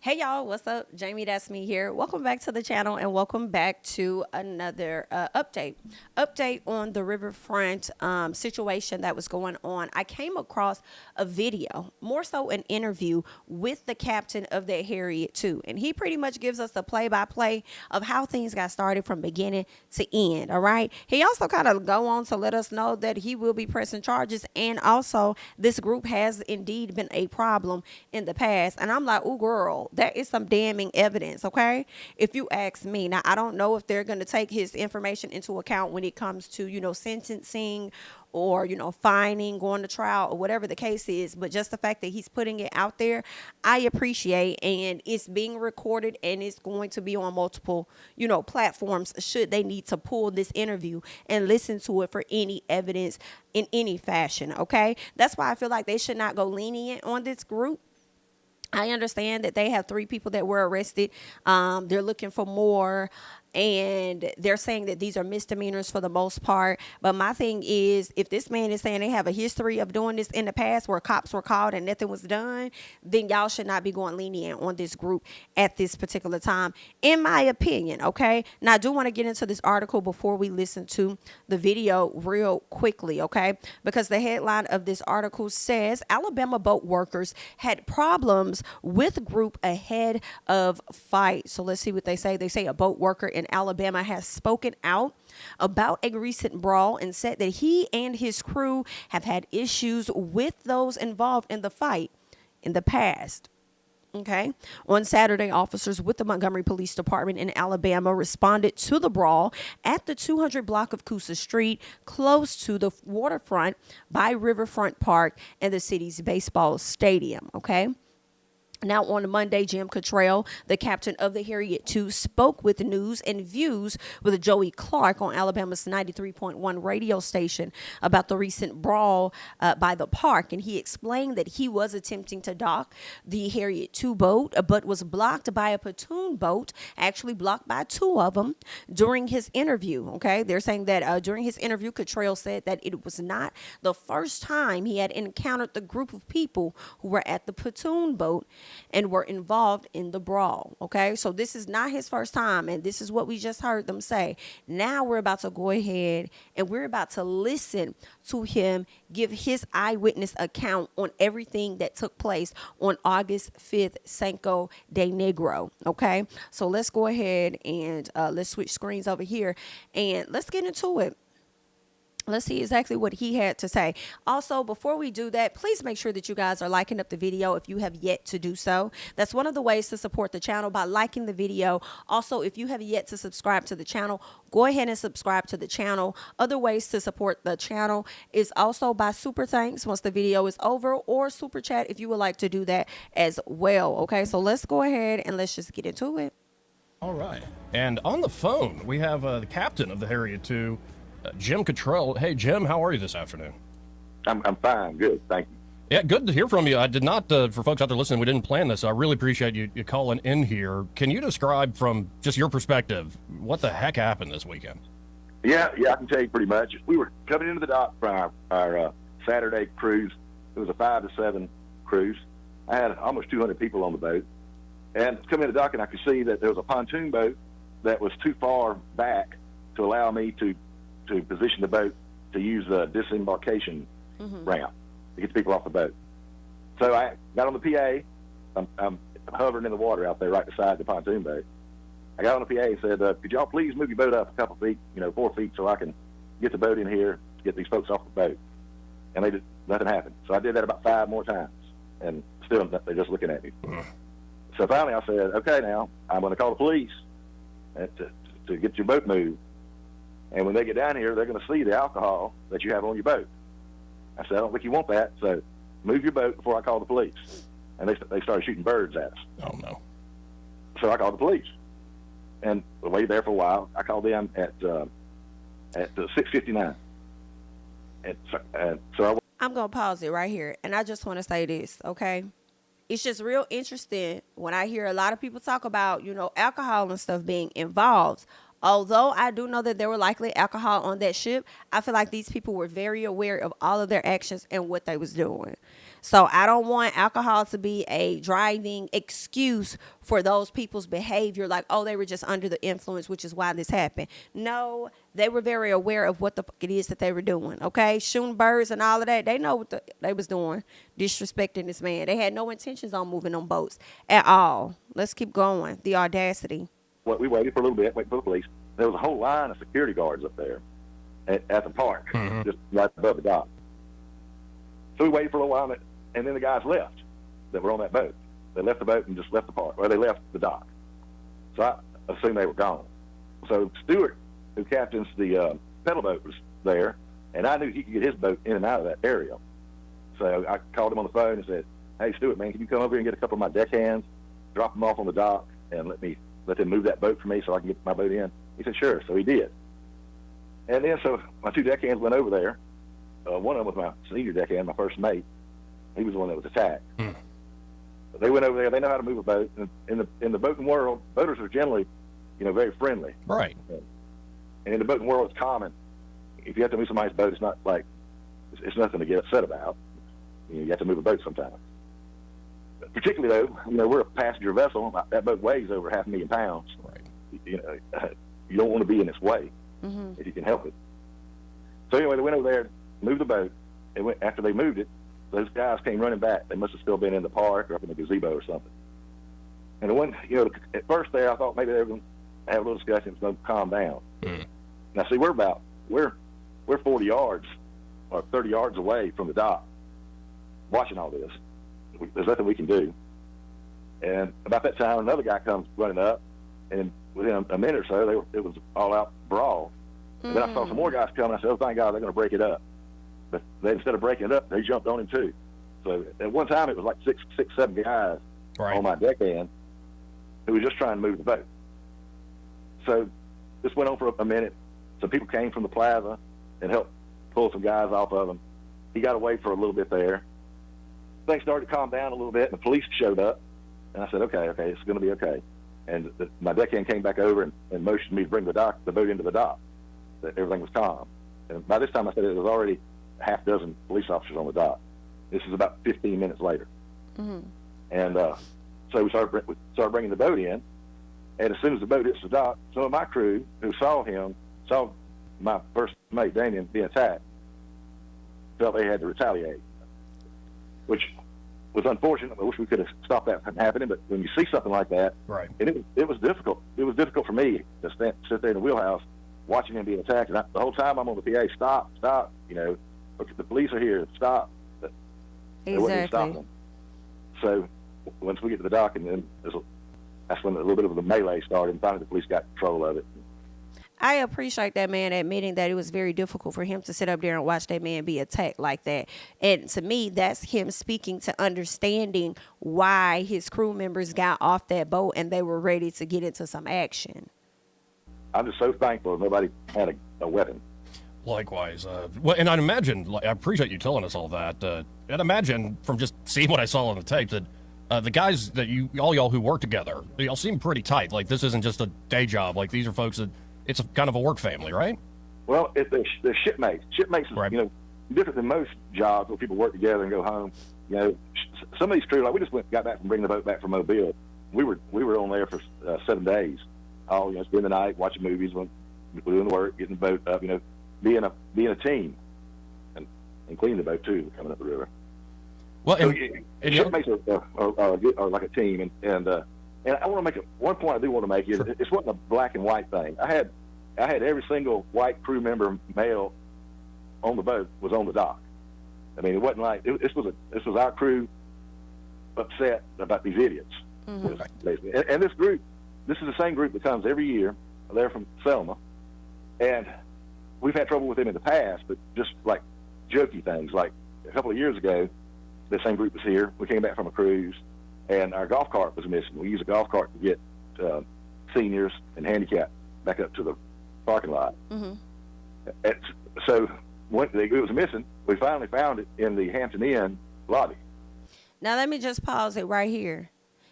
Hey y'all, what's up? JamiThatsMe here. Welcome back to the channel and welcome back to another update. Update on the Riverfront situation that was going on. I came across a video, more so an interview with the captain of that Harriet too. And he pretty much gives us a play-by-play of how things got started from beginning to end, all right? He also kind of go on to let us know that he will be pressing charges, and also this group has indeed been a problem in the past. And I'm like, oh girl, that is some damning evidence, okay? If you ask me. Now, I don't know if they're going to take his information into account when it comes to, sentencing or, fining, going to trial, or whatever the case is. But just the fact that he's putting it out there, I appreciate. And it's being recorded and it's going to be on multiple, platforms should they need to pull this interview and listen to it for any evidence in any fashion, okay? That's why I feel like they should not go lenient on this group. I understand that they have 3 people that were arrested. They're looking for more, and they're saying that these are misdemeanors for the most part. But my thing is, if this man is saying they have a history of doing this in the past where cops were called and nothing was done, then y'all should not be going lenient on this group at this particular time, in my opinion, okay? Now, I do want to get into this article before we listen to the video real quickly, okay? Because the headline of this article says, Alabama boat workers had problems with group ahead of fight. So let's see what they say. They say a boat worker in Alabama has spoken out about a recent brawl and said that he and his crew have had issues with those involved in the fight in the past. Okay. On Saturday, officers with the Montgomery Police Department in Alabama responded to the brawl at the 200 block of Coosa Street, close to the waterfront by Riverfront Park and the city's baseball stadium. Okay. Now, on Monday, Jim Cottrell, the captain of the Harriet II, spoke with News and Views with Joey Clark on Alabama's 93.1 radio station about the recent brawl by the park. And he explained that he was attempting to dock the Harriet II boat, but was blocked by a pontoon boat, actually blocked by 2 of them during his interview. Okay, they're saying that during his interview, Cottrell said that it was not the first time he had encountered the group of people who were at the pontoon boat and were involved in the brawl. Okay, so this is not his first time, and this is what we just heard them say. Now we're about to go ahead and we're about to listen to him give his eyewitness account on everything that took place on August 5th, Cinco de Negro. Okay, so let's go ahead and let's switch screens over here and let's get into it. Let's see exactly what he had to say. Also, before we do that, please make sure that you guys are liking up the video if you have yet to do so. That's one of the ways to support the channel, by liking the video. Also, if you have yet to subscribe to the channel, go ahead and subscribe to the channel. Other ways to support the channel is also by super thanks once the video is over, or super chat if you would like to do that as well. Okay, so let's go ahead and let's just get into it. All right. And on the phone, we have the captain of the Harriet II, Jim Cottrell. Hey, Jim, how are you this afternoon? I'm fine. Good. Thank you. Yeah, good to hear from you. I did not, for folks out there listening, we didn't plan this. So I really appreciate you calling in here. Can you describe from just your perspective what the heck happened this weekend? Yeah, I can tell you pretty much. We were coming into the dock for our Saturday cruise. It was a 5 to 7 cruise. I had almost 200 people on the boat. And coming into the dock, and I could see that there was a pontoon boat that was too far back to allow me to position the boat to use the disembarkation ramp to get the people off the boat. So I got on the PA. I'm hovering in the water out there right beside the pontoon boat. I got on the PA and said, could y'all please move your boat up a couple feet, 4 feet, so I can get the boat in here to get these folks off the boat. And nothing happened. So I did that about 5 more times, and still they're just looking at me. So finally I said, okay, now I'm going to call the police to get your boat moved. And when they get down here, they're going to see the alcohol that you have on your boat. I said, I don't think you want that, so move your boat before I call the police. And they started shooting birds at us. Oh, no. So I called the police. And we waited there for a while. I called them at 6:59. I'm going to pause it right here. And I just want to say this, okay? It's just real interesting when I hear a lot of people talk about, alcohol and stuff being involved. Although I do know that there were likely alcohol on that ship, I feel like these people were very aware of all of their actions and what they was doing. So I don't want alcohol to be a driving excuse for those people's behavior, like, oh, they were just under the influence, which is why this happened. No, they were very aware of what the fuck it is that they were doing, okay? Shooting birds and all of that. They know what they was doing, disrespecting this man. They had no intentions on moving on boats at all. Let's keep going. The audacity. We waited for a little bit, waited for the police. There was a whole line of security guards up there at the park, just right above the dock. So we waited for a little while, and then the guys left that were on that boat. They left the boat and just left the park, or they left the dock. So I assumed they were gone. So Stewart, who captains the pedal boat, was there, and I knew he could get his boat in and out of that area. So I called him on the phone and said, "Hey, Stewart, man, can you come over here and get a couple of my deckhands, drop them off on the dock, and let them move that boat for me so I can get my boat in?" He said, "Sure." So he did. And then so my two deckhands went over there. One of them was my senior deckhand, my first mate. He was the one that was attacked. But they went over there. They know how to move a boat. And in the boating world, boaters are generally, very friendly. Right. And in the boating world, it's common. If you have to move somebody's boat, it's not like it's nothing to get upset about. You have to move a boat sometimes. Particularly though, we're a passenger vessel. That boat weighs over 500,000 pounds. Right. You don't want to be in its way if you can help it. So anyway, they went over there, moved the boat. After they moved it, those guys came running back. They must have still been in the park or up in the gazebo or something. And the one, at first there, I thought maybe they were going to have a little discussion. It was going to calm down. Now, see, we're 40 yards or 30 yards away from the dock, watching all this. There's nothing we can do. And about that time, another guy comes running up, and within a minute or so, it was all out brawl. And then I saw some more guys coming. I said, "Oh, thank God, they're going to break it up." But instead of breaking it up, they jumped on him too. So at one time, it was like six, 7 guys on my deckhand who was just trying to move the boat. So this went on for a minute. Some people came from the plaza and helped pull some guys off of him. He got away for a little bit there. Things started to calm down a little bit, and the police showed up. And I said, okay, it's going to be okay. And my deckhand came back over and motioned me to bring the boat into the dock, that everything was calm. And by this time, I said it was already a half dozen police officers on the dock. This is about 15 minutes later. And so we started bringing the boat in. And as soon as the boat hits the dock, some of my crew who saw my first mate, Damien, being attacked, felt they had to retaliate, which was unfortunate. I wish we could have stopped that from happening. But when you see something like that, and it was difficult. It was difficult for me to sit there in the wheelhouse watching him being attacked. And the whole time I'm on the PA, stop, the police are here, stop. But they wouldn't stop them. So once we get to the dock, and then that's when a little bit of the melee started, and finally the police got control of it. I appreciate that man admitting that it was very difficult for him to sit up there and watch that man be attacked like that. And to me, that's him speaking to understanding why his crew members got off that boat and they were ready to get into some action. I'm just so thankful nobody had a weapon. Likewise. And I'd imagine, I appreciate you telling us all that. I'd imagine from just seeing what I saw on the tape that the guys that all y'all who work together, y'all seem pretty tight. Like, this isn't just a day job. Like, these are folks that it's kind of a work family, right? Well, they're shipmates. Shipmates is, different than most jobs where people work together and go home. Some of these crews, like we just got back from bringing the boat back from Mobile. We were on there for 7 days. All spend the night watching movies, doing the work, getting the boat up. Being a team, and cleaning the boat too, coming up the river. Well, so, shipmates are like a team, and I want to make one point. I do want to make is it wasn't a black and white thing. I had every single white crew member, male, on the boat was on the dock. I mean, it wasn't like this was our crew upset about these idiots. Basically. And this is the same group that comes every year. They're from Selma, and we've had trouble with them in the past, but just like jokey things. Like a couple of years ago, the same group was here. We came back from a cruise, and our golf cart was missing. We used a golf cart to get seniors and handicapped back up to the parking lot. So when it was missing, we finally found it in the Hampton Inn lobby. Now, let me just pause it right here.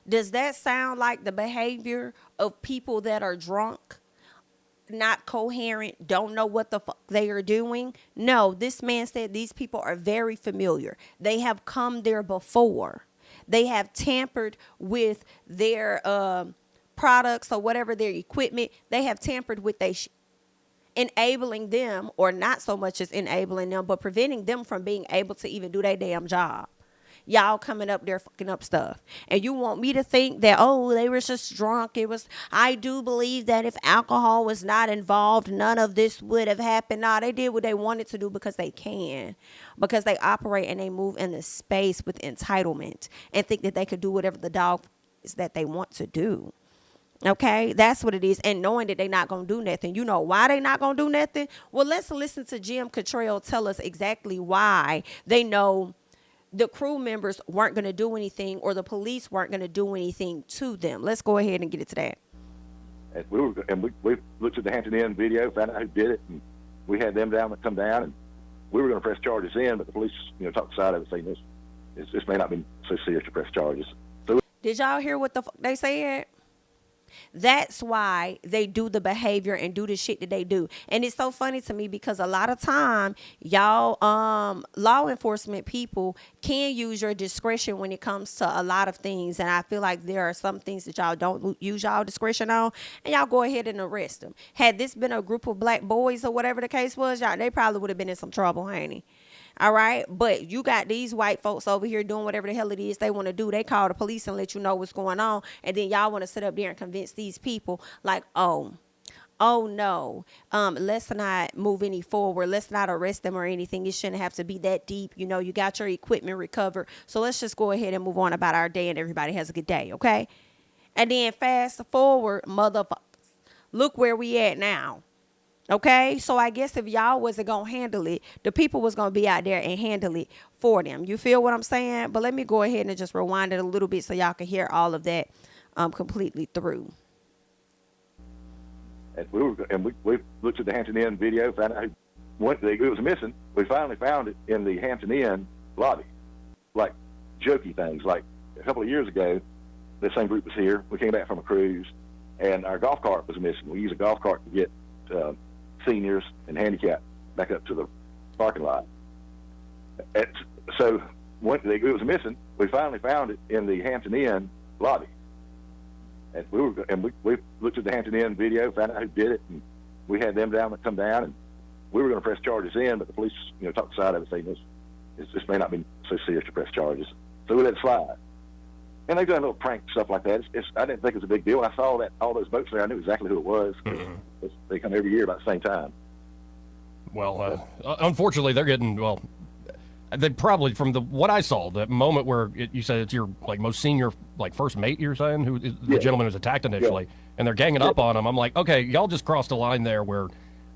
Does that sound like the behavior of people that are drunk? not coherent, don't know what the fuck they are doing. No, this man said these people are very familiar. They have come there before. They have tampered with their products or whatever, their equipment. They have tampered with their enabling them, or not so much as enabling them, but preventing them from being able to even do their damn job. Y'all coming up there fucking up stuff. And you want me to think that, oh, they were just drunk. I do believe that if alcohol was not involved, none of this would have happened. No, they did what they wanted to do because they can. Because they operate and they move in the space with entitlement and think that they could do whatever the dog is that they want to do. Okay, that's what it is. And knowing that they're not going to do nothing. You know why they not going to do nothing? Well, let's listen to Jim Cottrell tell us exactly why they know the crew members weren't going to do anything, or the police weren't going to do anything to them. Let's go ahead and get into that. And we looked at the Hampton Inn video, found out who did it, and we had them come down, and we were going to press charges in, but the police, talked the side of it, saying this may not be so serious to press charges. So, did y'all hear what the fuck they said? That's why they do the behavior and do the shit that they do. And it's so funny to me because a lot of time y'all law enforcement people can use your discretion when it comes to a lot of things. And I feel like there are some things that y'all don't use y'all discretion on, and y'all go ahead and arrest them. Had this been a group of black boys or whatever the case was, y'all, they probably would have been in some trouble, honey. All right. But you got these white folks over here doing whatever the hell it is they want to do. They call the police and let you know what's going on. And then y'all want to sit up there and convince these people like, oh no, let's not move any forward. Let's not arrest them or anything. It shouldn't have to be that deep. You got your equipment recovered. So let's just go ahead and move on about our day and everybody has a good day. Okay. And then fast forward, motherfuckers, look where we at now. Okay, so I guess if y'all wasn't going to handle it, the people was going to be out there and handle it for them. You feel what I'm saying? But let me go ahead and just rewind it a little bit so y'all can hear all of that completely through. And we looked at the Hampton Inn video, found out it was missing. We finally found it in the Hampton Inn lobby. Like jokey things. Like a couple of years ago, the same group was here. We came back from a cruise, and our golf cart was missing. We used a golf cart to get seniors and handicapped back up to the parking lot. So when it was missing, we finally found it in the Hampton Inn lobby. And we looked at the Hampton Inn video, found out who did it, and we had them come down, and we were going to press charges in, but the police, talked the side of it, saying this may not be so serious to press charges. So we let it slide. And they've done little prank stuff like that. I didn't think it was a big deal. When I saw all those boats there, I knew exactly who it was. They come every year about the same time. Well, unfortunately, they're getting, they probably, from what I saw, the moment where you said it's your most senior, first mate, you're saying, who the gentleman was attacked initially, and they're ganging up on him. I'm like, okay, y'all just crossed the line there where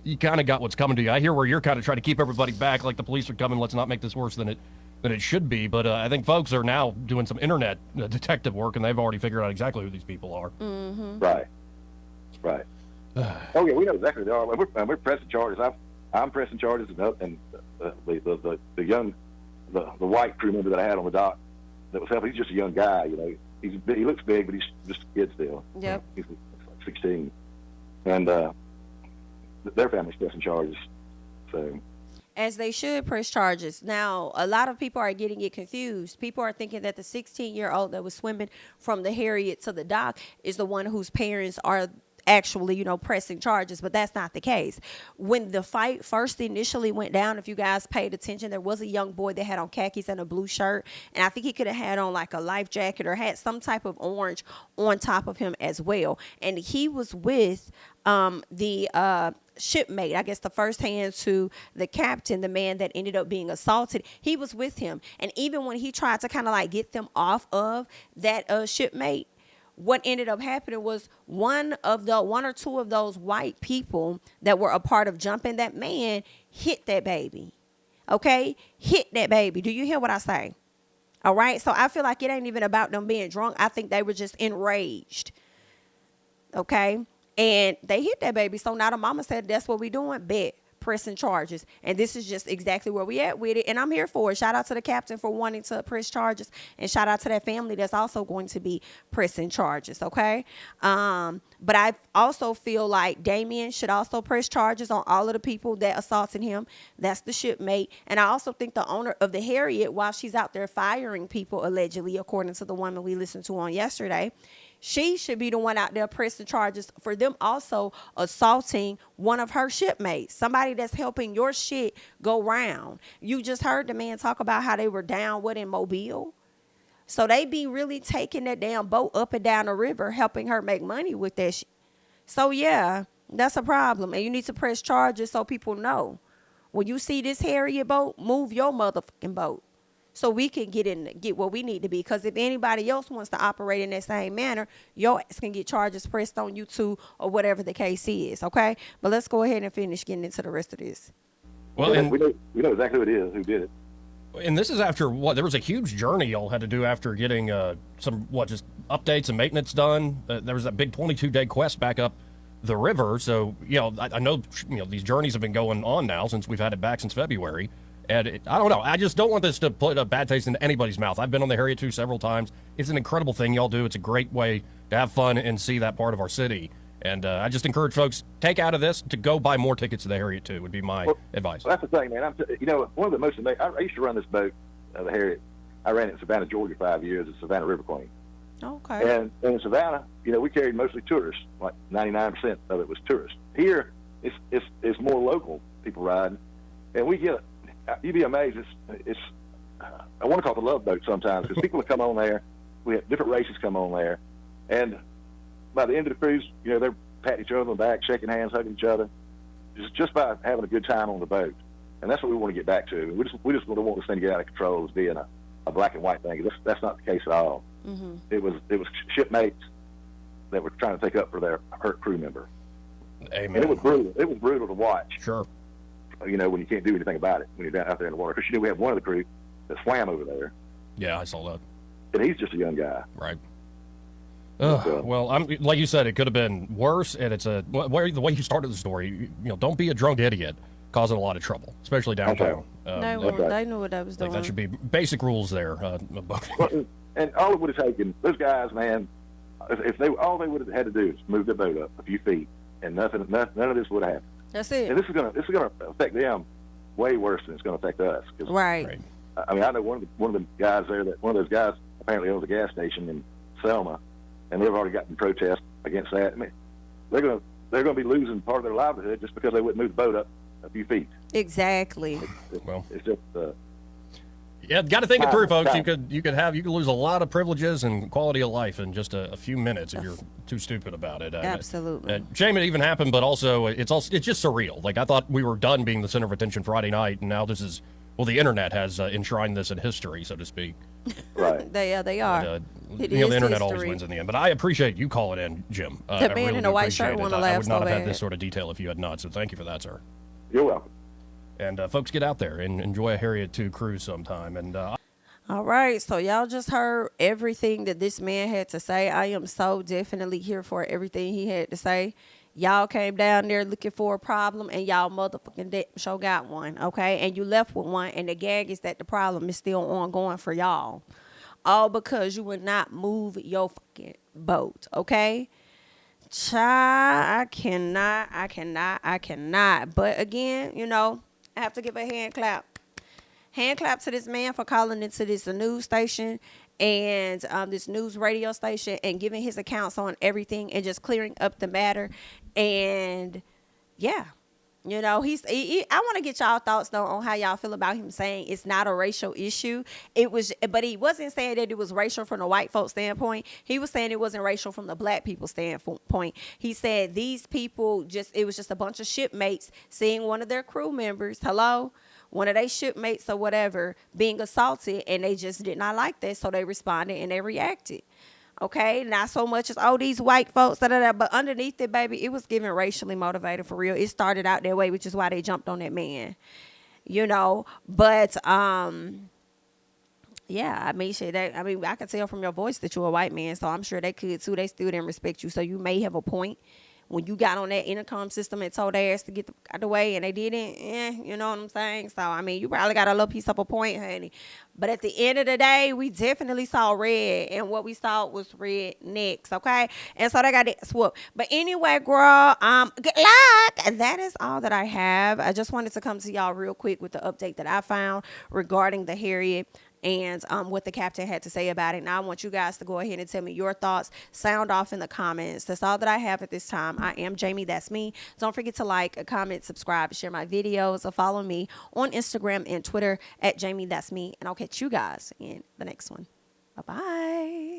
you kind of got what's coming to you. I hear where you're kind of trying to keep everybody back, like the police are coming, let's not make this worse than it should be. But I think folks are now doing some internet detective work, and they've already figured out exactly who these people are. Mm-hmm. Right. Oh yeah, we know exactly who they are. We're pressing charges. I'm pressing charges, and the young, the white crew member that I had on the dock that was helping. He's just a young guy. He looks big, but he's just a kid still. Yep. He's like 16, and their family's pressing charges. So. As they should press charges. Now, a lot of people are getting it confused. People are thinking that the 16-year-old that was swimming from the Harriet to the dock is the one whose parents are actually, pressing charges, but that's not the case. When the fight first initially went down, if you guys paid attention, there was a young boy that had on khakis and a blue shirt, and I think he could have had on a life jacket or had some type of orange on top of him as well. And he was with the shipmate, I guess the first hand to the captain, the man that ended up being assaulted. He was with him, and even when he tried to kind of get them off of that shipmate, what ended up happening was one or two of those white people that were a part of jumping that man hit that baby. Okay? Hit that baby. Do you hear what I say? All right? So I feel like it ain't even about them being drunk. I think they were just enraged. Okay? And they hit that baby. So now the mama said, that's what we doing. Bet. pressing charges. And this is just exactly where we at with it. And I'm here for it. Shout out to the captain for wanting to press charges. And shout out to that family that's also going to be pressing charges, okay? But I also feel like Damien should also press charges on all of the people that assaulted him. That's the shipmate. And I also think the owner of the Harriet, while she's out there firing people, allegedly, according to the woman we listened to on yesterday, she should be the one out there pressing charges for them also assaulting one of her shipmates, somebody that's helping your shit go round. You just heard the man talk about how they were down in Mobile. So they be really taking that damn boat up and down the river, helping her make money with that shit. So yeah, that's a problem. And you need to press charges so people know. When you see this Harriet boat, move your motherfucking boat. So we can get where we need to be. Because if anybody else wants to operate in that same manner, your ass can get charges pressed on you too, or whatever the case is, okay? But let's go ahead and finish getting into the rest of this. Well, and we know exactly who it is, who did it. And this is after what? There was a huge journey y'all had to do after getting just updates and maintenance done. There was that big 22-day quest back up the river. So, I know, these journeys have been going on now since we've had it back since February. And I don't know. I just don't want this to put a bad taste into anybody's mouth. I've been on the Harriet 2 several times. It's an incredible thing y'all do. It's a great way to have fun and see that part of our city. And I just encourage folks, take out of this to go buy more tickets to the Harriet 2 would be my advice. Well, that's the thing, man. One of the most amazing, I used to run this boat, the Harriet. I ran it in Savannah, Georgia 5 years as Savannah River Queen. Okay. And in Savannah, we carried mostly tourists. Like 99% of it was tourists. Here, it's more local people riding. And we get you'd be amazed. It's I want to call it the love boat sometimes because people that come on there, we have different races come on there, and by the end of the cruise, they're patting each other on the back, shaking hands, hugging each other, just by having a good time on the boat. And that's what we want to get back to. We just don't want this thing to get out of control as being a black and white thing. That's not the case at all. Mm-hmm. It was shipmates that were trying to take up for their hurt crew member. Amen. And it was brutal. It was brutal to watch. Sure. When you can't do anything about it when you're down out there in the water. Because we have one of the crew that swam over there. Yeah, I saw that. And he's just a young guy. Right. Well, like you said, it could have been worse. And it's the way you started the story. Don't be a drunk idiot causing a lot of trouble, especially downtown. They knew what I was doing. That should be basic rules there. And all it would have taken, those guys, man, if all they would have had to do is move their boat up a few feet, and none of this would have happened. That's it. And this is gonna affect them way worse than it's gonna affect us. Right. I mean, I know one of the guys there that one of those guys apparently owns a gas station in Selma, and they've already gotten protests against that. I mean, they're gonna be losing part of their livelihood just because they wouldn't move the boat up a few feet. Exactly. It's just. Yeah, got to think it through, folks. You could lose a lot of privileges and quality of life in just a few minutes if you're too stupid about it. Absolutely. Shame it even happened, but also it's just surreal. Like I thought we were done being the center of attention Friday night, and now this is the internet has enshrined this in history, so to speak. Right. they are. But, the internet always wins in the end. But I appreciate you calling in, Jim. The man in the white shirt want to laugh so bad. I would not have had this sort of detail if you had not. So thank you for that, sir. You're welcome. And folks, get out there and enjoy a Harriet 2 cruise sometime. And all right, so y'all just heard everything that this man had to say. I am so definitely here for everything he had to say. Y'all came down there looking for a problem, and y'all motherfucking show got one, okay? And you left with one, and the gag is that the problem is still ongoing for y'all. All because you would not move your fucking boat, okay? Child, I cannot. But again, I have to give a hand clap. Hand clap to this man for calling into this news station and this news radio station and giving his accounts on everything and just clearing up the matter. And yeah, I want to get y'all thoughts though on how y'all feel about him saying it's not a racial issue. But he wasn't saying that it was racial from the white folks standpoint. He was saying it wasn't racial from the black people standpoint. He said these people it was just a bunch of shipmates seeing one of their crew members, one of their shipmates or whatever, being assaulted, and they just did not like that, so they responded and they reacted. Okay, not so much as these white folks, but underneath it, baby, it was given racially motivated for real. It started out that way, which is why they jumped on that man, But yeah, I mean, I could tell from your voice that you're a white man, so I'm sure they could too. They still didn't respect you, so you may have a point when you got on that intercom system and told their ass to get out the way and they didn't, you know what I'm saying? So, I mean, you probably got a little piece of a point, honey. But at the end of the day, we definitely saw red, and what we saw was red next, okay? And so they got it swooped. But anyway, girl, good luck. And that is all that I have. I just wanted to come to y'all real quick with the update that I found regarding the Harriet and what the captain had to say about it. Now, I want you guys to go ahead and tell me your thoughts. Sound off in the comments. That's all that I have at this time. I am Jamie. That's me. Don't forget to like, comment, subscribe, share my videos, or follow me on Instagram and Twitter at JamiThatsMe. And I'll catch you guys in the next one. Bye-bye.